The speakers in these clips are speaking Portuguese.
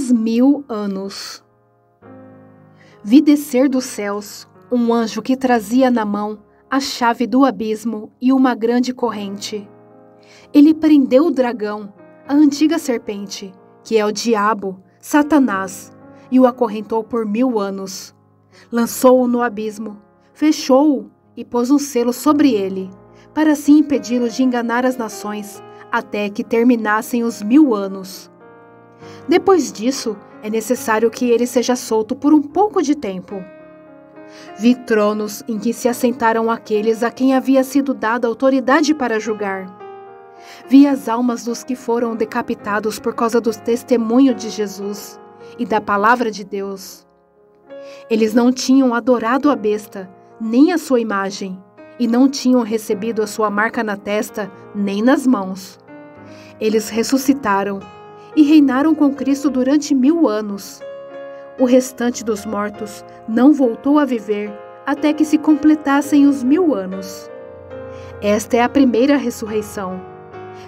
Os 1000 anos. Vi descer dos céus um anjo que trazia na mão a chave do abismo e uma grande corrente. Ele prendeu o dragão, a antiga serpente, que é o diabo, Satanás, e o acorrentou por 1000 anos. Lançou-o no abismo, fechou-o e pôs um selo sobre ele, para assim impedi-lo de enganar as nações, até que terminassem os 1000 anos. Depois disso, é necessário que ele seja solto por um pouco de tempo. Vi tronos em que se assentaram aqueles a quem havia sido dada autoridade para julgar. Vi as almas dos que foram decapitados por causa do testemunho de Jesus e da palavra de Deus. Eles não tinham adorado a besta, nem a sua imagem, e não tinham recebido a sua marca na testa, nem nas mãos. Eles ressuscitaram e reinaram com Cristo durante 1000 anos. O restante dos mortos não voltou a viver até que se completassem os 1000 anos. Esta é a primeira ressurreição.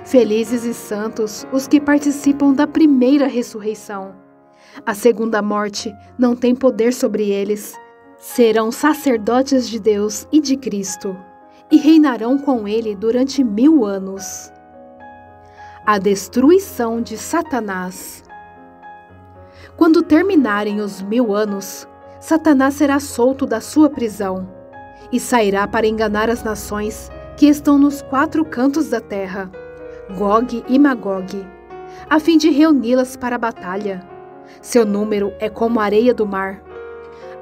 Felizes e santos os que participam da primeira ressurreição. A segunda morte não tem poder sobre eles. Serão sacerdotes de Deus e de Cristo, e reinarão com ele durante 1000 anos. A destruição de Satanás. Quando terminarem os 1000 anos, Satanás será solto da sua prisão e sairá para enganar as nações que estão nos 4 cantos da terra, Gog e Magog, a fim de reuni-las para a batalha. Seu número é como a areia do mar.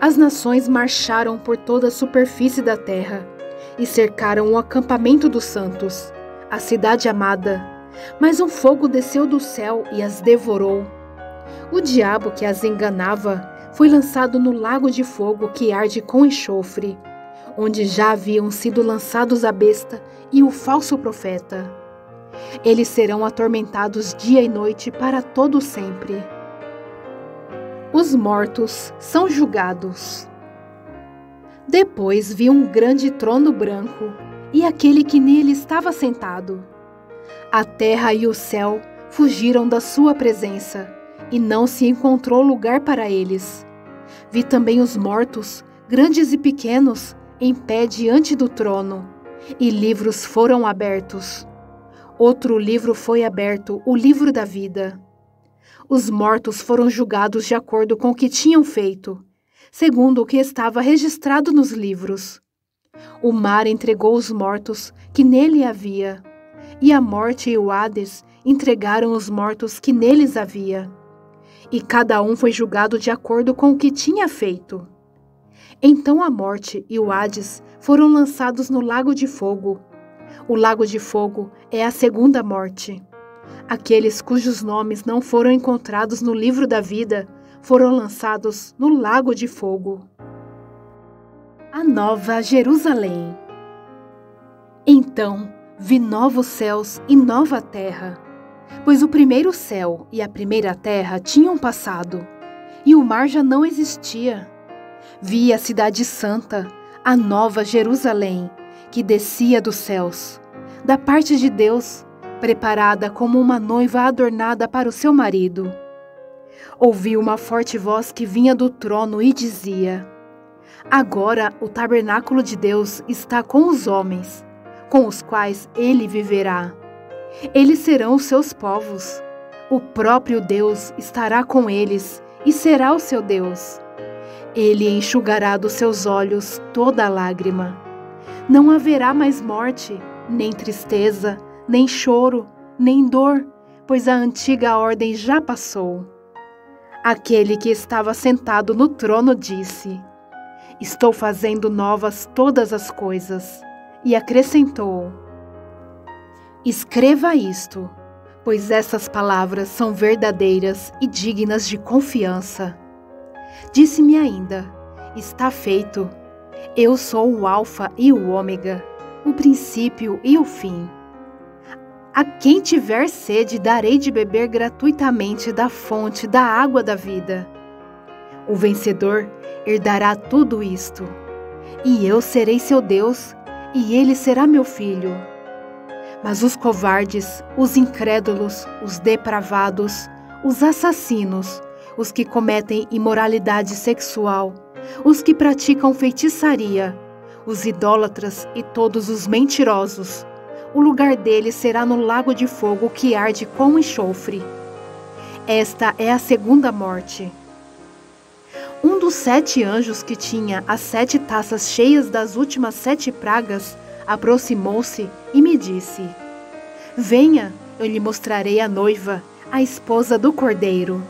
As nações marcharam por toda a superfície da terra e cercaram o acampamento dos santos, a cidade amada. Mas um fogo desceu do céu e as devorou. O diabo que as enganava foi lançado no lago de fogo que arde com enxofre, onde já haviam sido lançados a besta e o falso profeta. Eles serão atormentados dia e noite para todo sempre. Os mortos são julgados. Depois vi um grande trono branco e aquele que nele estava sentado. A terra e o céu fugiram da sua presença, e não se encontrou lugar para eles. Vi também os mortos, grandes e pequenos, em pé diante do trono, e livros foram abertos. Outro livro foi aberto, o livro da vida. Os mortos foram julgados de acordo com o que tinham feito, segundo o que estava registrado nos livros. O mar entregou os mortos que nele havia, e a morte e o Hades entregaram os mortos que neles havia. E cada um foi julgado de acordo com o que tinha feito. Então a morte e o Hades foram lançados no lago de fogo. O lago de fogo é a segunda morte. Aqueles cujos nomes não foram encontrados no livro da vida foram lançados no lago de fogo. A Nova Jerusalém. Então vi novos céus e nova terra, pois o primeiro céu e a primeira terra tinham passado, e o mar já não existia. Vi a cidade santa, a Nova Jerusalém, que descia dos céus, da parte de Deus, preparada como uma noiva adornada para o seu marido. Ouvi uma forte voz que vinha do trono e dizia: Agora o tabernáculo de Deus está com os homens, com os quais ele viverá. Eles serão os seus povos. O próprio Deus estará com eles e será o seu Deus. Ele enxugará dos seus olhos toda lágrima. Não haverá mais morte, nem tristeza, nem choro, nem dor, pois a antiga ordem já passou. Aquele que estava sentado no trono disse: Estou fazendo novas todas as coisas. E acrescentou: Escreva isto, pois essas palavras são verdadeiras e dignas de confiança. Disse-me ainda: Está feito. Eu sou o Alfa e o Ômega, o princípio e o fim. A quem tiver sede, darei de beber gratuitamente da fonte da água da vida. O vencedor herdará tudo isto, e eu serei seu Deus, e ele será meu filho. Mas os covardes, os incrédulos, os depravados, os assassinos, os que cometem imoralidade sexual, os que praticam feitiçaria, os idólatras e todos os mentirosos. O lugar deles será no lago de fogo que arde com enxofre. Esta é a segunda morte. Um dos 7 anjos que tinha as 7 taças cheias das últimas 7 pragas aproximou-se e me disse: Venha, eu lhe mostrarei a noiva, a esposa do Cordeiro.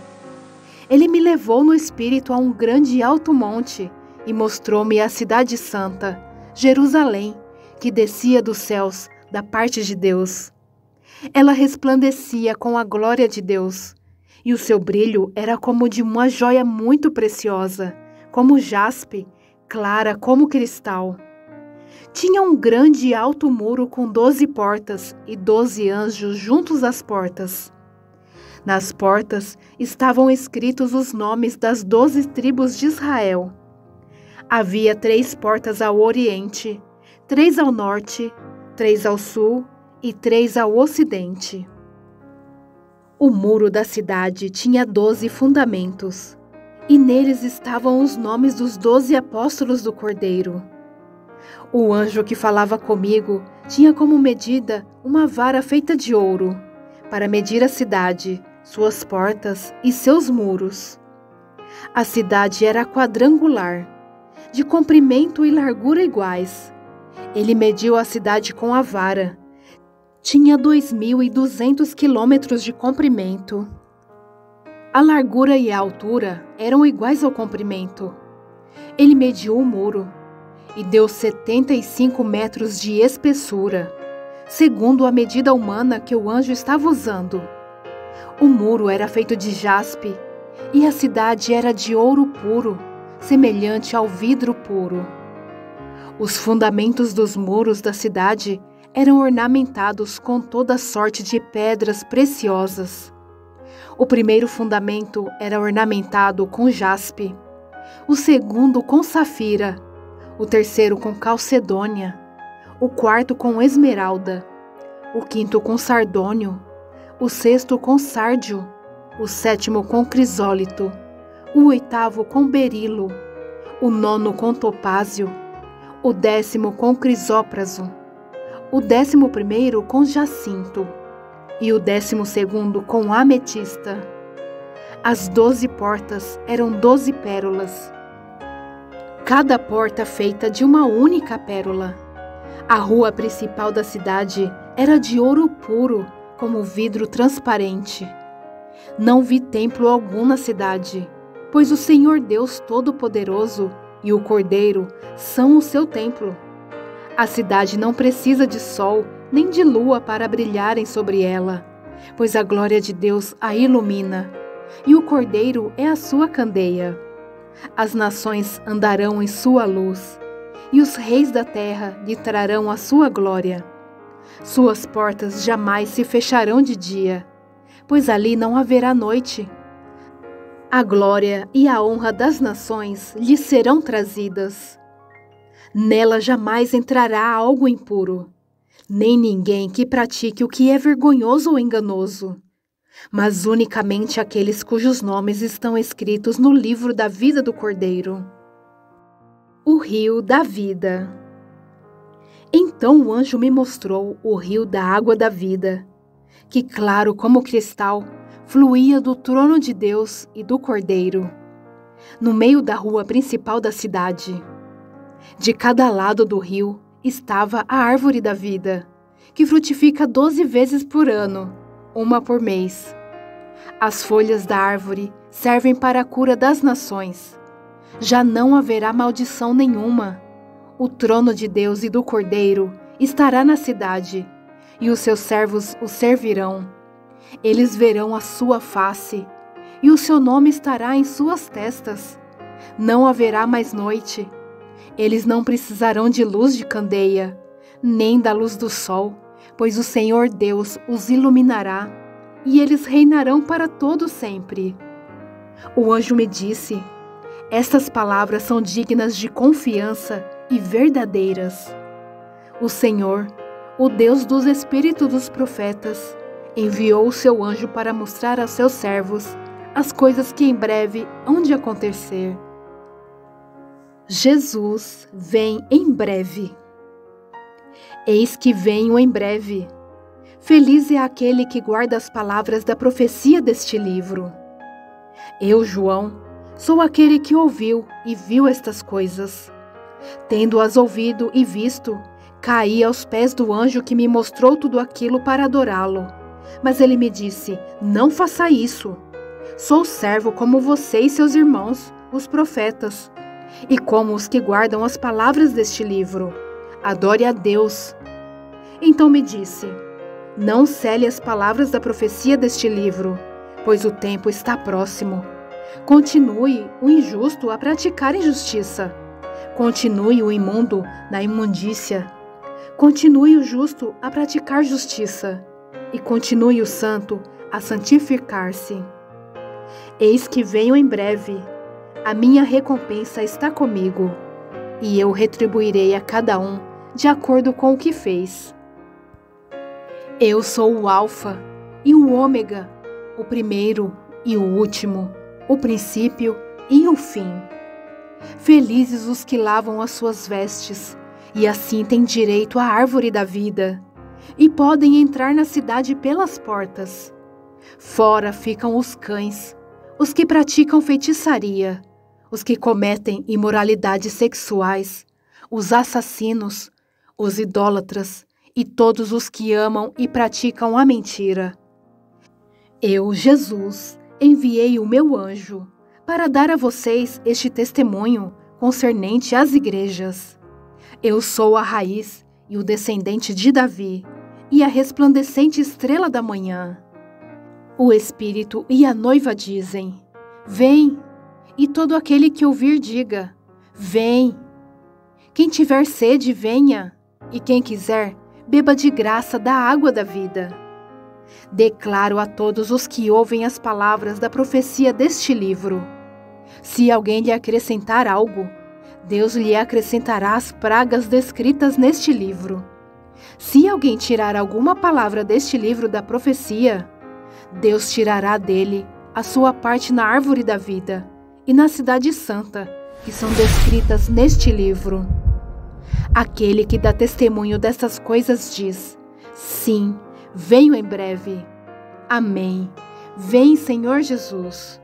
Ele me levou no espírito a um grande e alto monte e mostrou-me a cidade santa, Jerusalém, que descia dos céus da parte de Deus. Ela resplandecia com a glória de Deus, e o seu brilho era como de uma joia muito preciosa, como jaspe, clara como cristal. Tinha um grande e alto muro com 12 portas e 12 anjos juntos às portas. Nas portas estavam escritos os nomes das 12 tribos de Israel. Havia 3 portas ao oriente, 3 ao norte, 3 ao sul e 3 ao ocidente. O muro da cidade tinha 12 fundamentos, e neles estavam os nomes dos 12 apóstolos do Cordeiro. O anjo que falava comigo tinha como medida uma vara feita de ouro, para medir a cidade, suas portas e seus muros. A cidade era quadrangular, de comprimento e largura iguais. Ele mediu a cidade com a vara. Tinha 2.200 quilômetros de comprimento. A largura e a altura eram iguais ao comprimento. Ele mediu o muro e deu 75 metros de espessura, segundo a medida humana que o anjo estava usando. O muro era feito de jaspe e a cidade era de ouro puro, semelhante ao vidro puro. Os fundamentos dos muros da cidade eram ornamentados com toda sorte de pedras preciosas. O primeiro fundamento era ornamentado com jaspe, o segundo com safira, o terceiro com calcedônia, o quarto com esmeralda, o quinto com sardônio, o sexto com sárdio, o sétimo com crisólito, o oitavo com berilo, o nono com topázio, o 10º com crisópraso, o 11º com jacinto e o 12º com ametista. As 12 portas eram 12 pérolas, cada porta feita de uma única pérola. A rua principal da cidade era de ouro puro, como vidro transparente. Não vi templo algum na cidade, pois o Senhor Deus Todo-Poderoso e o Cordeiro são o seu templo. A cidade não precisa de sol nem de lua para brilharem sobre ela, pois a glória de Deus a ilumina, e o Cordeiro é a sua candeia. As nações andarão em sua luz, e os reis da terra lhe trarão a sua glória. Suas portas jamais se fecharão de dia, pois ali não haverá noite. A glória e a honra das nações lhe serão trazidas. Nela jamais entrará algo impuro, nem ninguém que pratique o que é vergonhoso ou enganoso, mas unicamente aqueles cujos nomes estão escritos no livro da vida do Cordeiro. O rio da vida. Então o anjo me mostrou o rio da água da vida, que, claro como cristal, fluía do trono de Deus e do Cordeiro, no meio da rua principal da cidade. De cada lado do rio estava a árvore da vida, que frutifica 12 vezes por ano, uma por mês. As folhas da árvore servem para a cura das nações. Já não haverá maldição nenhuma. O trono de Deus e do Cordeiro estará na cidade, e os seus servos o servirão. Eles verão a sua face, e o seu nome estará em suas testas. Não haverá mais noite. Eles não precisarão de luz de candeia, nem da luz do sol, pois o Senhor Deus os iluminará, e eles reinarão para todo sempre. O anjo me disse: estas palavras são dignas de confiança e verdadeiras. O Senhor, o Deus dos espíritos dos profetas, enviou o seu anjo para mostrar aos seus servos as coisas que em breve hão de acontecer. Jesus vem em breve. Eis que venho em breve. Feliz é aquele que guarda as palavras da profecia deste livro. Eu, João, sou aquele que ouviu e viu estas coisas. Tendo-as ouvido e visto, caí aos pés do anjo que me mostrou tudo aquilo para adorá-lo. Mas ele me disse: não faça isso. Sou servo como você e seus irmãos, os profetas, e como os que guardam as palavras deste livro. Adore a Deus. Então me disse: não cele as palavras da profecia deste livro, pois o tempo está próximo. Continue o injusto a praticar injustiça. Continue o imundo na imundícia. Continue o justo a praticar justiça. E continue o santo a santificar-se. Eis que venho em breve. A minha recompensa está comigo, e eu retribuirei a cada um de acordo com o que fez. Eu sou o Alfa e o Ômega, o primeiro e o último, o princípio e o fim. Felizes os que lavam as suas vestes, e assim têm direito à árvore da vida, e podem entrar na cidade pelas portas. Fora ficam os cães, os que praticam feitiçaria, os que cometem imoralidades sexuais, os assassinos, os idólatras e todos os que amam e praticam a mentira. Eu, Jesus, enviei o meu anjo para dar a vocês este testemunho concernente às igrejas. Eu sou a raiz e o descendente de Davi, e a resplandecente estrela da manhã. O Espírito e a noiva dizem: vem, e todo aquele que ouvir diga: vem. Quem tiver sede, venha, e quem quiser, beba de graça da água da vida. Declaro a todos os que ouvem as palavras da profecia deste livro: se alguém lhe acrescentar algo, Deus lhe acrescentará as pragas descritas neste livro. Se alguém tirar alguma palavra deste livro da profecia, Deus tirará dele a sua parte na árvore da vida e na cidade santa, que são descritas neste livro. Aquele que dá testemunho dessas coisas diz: sim, venho em breve. Amém. Vem, Senhor Jesus.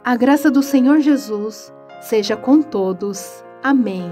A graça do Senhor Jesus seja com todos. Amém.